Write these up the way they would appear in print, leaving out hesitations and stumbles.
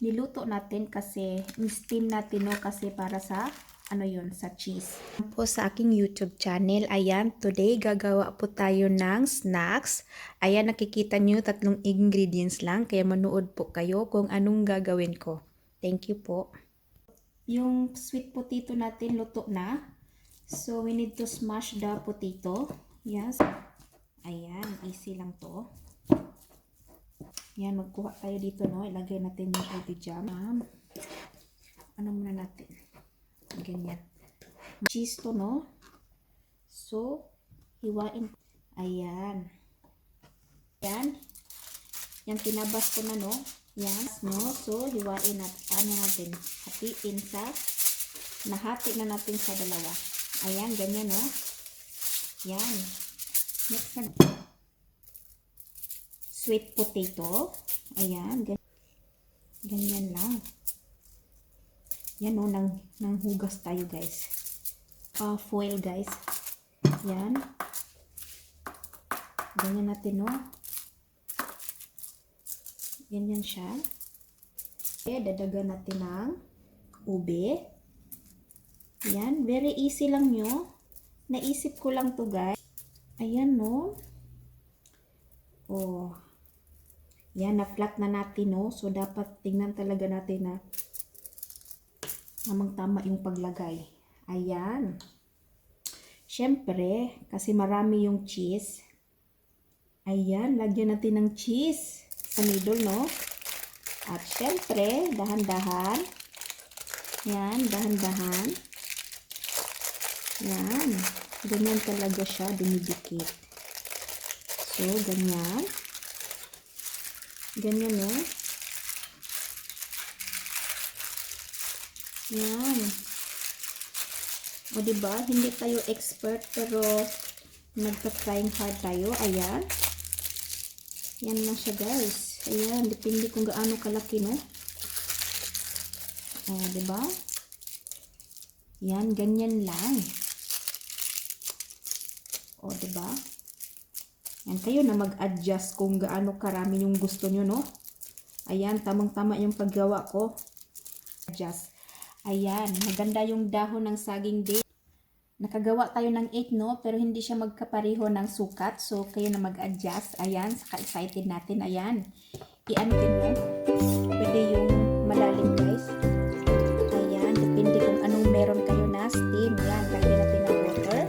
niluto natin kasi steam natin, no, kasi para sa ano yun, sa cheese. Po sa aking YouTube channel, ayan, today gagawa po tayo ng snacks. Ayan, nakikita nyo, 3 ingredients lang, kaya manood po kayo kung anong gagawin ko. Thank you po. Yung sweet potato natin luto na. So, we need to smash the potato. Yes. Ayan, easy lang to. Yan, magkuha tayo dito, no? Ilagay natin yung healthy jam. Ano muna natin? Ganyan. Cheese to, no? So, hiwain. Ayan. Yan. Yan, tinabas ko na, no? Yan, no? So, hiwain natin. Ano natin? Hatiin sa, nahati na natin sa dalawa. Ayan, ganyan, no? Yan. Next na. Sweet potato. Ayan. Ganyan lang. Yan, no? Nang hugas tayo, guys. Foil, guys. Yan. Ganyan natin, no? Ganyan siya. Okay, dadagan natin ng ube. Yan. Very easy lang nyo. Naisip ko lang to, guys. Ayan, no? Oh. Yan, na-flat na natin, no? So, dapat tingnan talaga natin na tamang-tama yung paglagay. Ayan. Siyempre, kasi marami yung cheese. Ayan, lagyan natin ng cheese sa middle, no? At siyempre, dahan-dahan. Yan, dahan-dahan. Yan. Ganyan talaga siya, dumidikit. So, ganyan. Ganyan, no? Yan. O, diba? Hindi tayo expert, pero nagpa-trying hard tayo. Ayan. Yan lang siya, guys. Ayan. Depende kung gaano kalaki, no? O, diba? Yan. Ganyan lang. O, diba? Yan. Kayo na mag-adjust kung gaano karami yung gusto nyo, no? Ayan. Tamang-tama yung paggawa ko. Adjust. Ayan, maganda yung dahon ng saging day. Nakagawa tayo ng 8, no? Pero hindi siya magkapareho ng sukat. So, kayo na mag-adjust. Ayan, saka excited natin. Ayan. I-ano din mo. Pwede yung malalim, guys. Ayan, depende kung anong meron kayo na steam. Yan, lagyan natin ng water.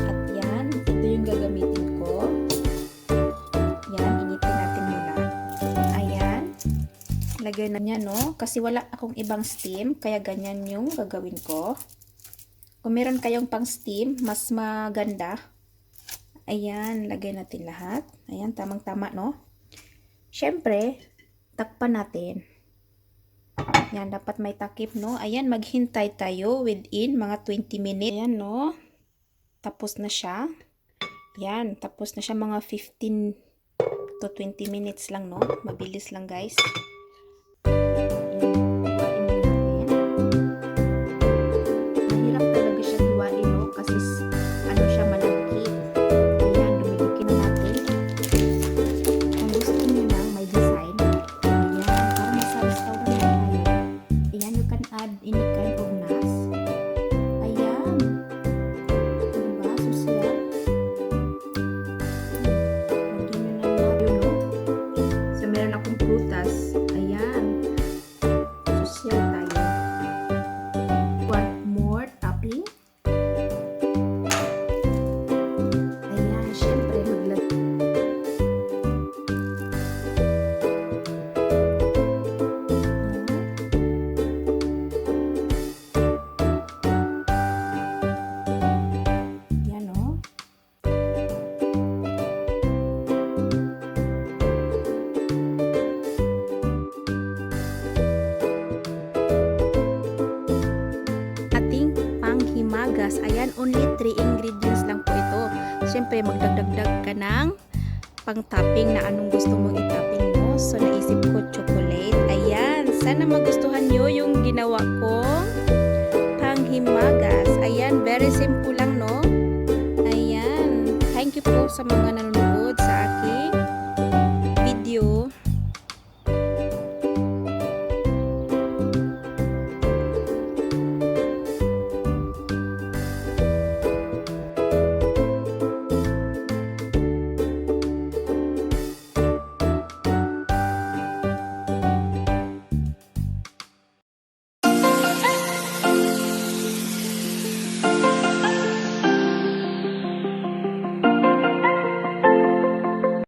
At yan, ito yung gagamitin ko. Yan, initin natin muna. Ayan. Lagay na niya, no? Kasi wala akong ibang steam, kaya ganyan yung gagawin ko. Kung meron kayong pang steam, mas maganda. Ayan, lagay natin lahat. Ayan, tamang-tama, no? Siyempre, takpan natin. Yan, dapat may takip, no? Ayan, maghintay tayo within mga 20 minutes. Ayan, no? Tapos na siya. Yan, tapos na siya mga 15 to 20 minutes lang, no? Mabilis lang, guys. Ayan, only 3 ingredients lang po ito. Siyempre, magdagdag ka ng pang-topping na anong gusto mong i-topping mo. So, naisip ko chocolate. Ayan, sana magustuhan nyo yung ginawa kong panghimagas. Ayan, very simple lang, no? Ayan, thank you po sa mga nanonood sa aking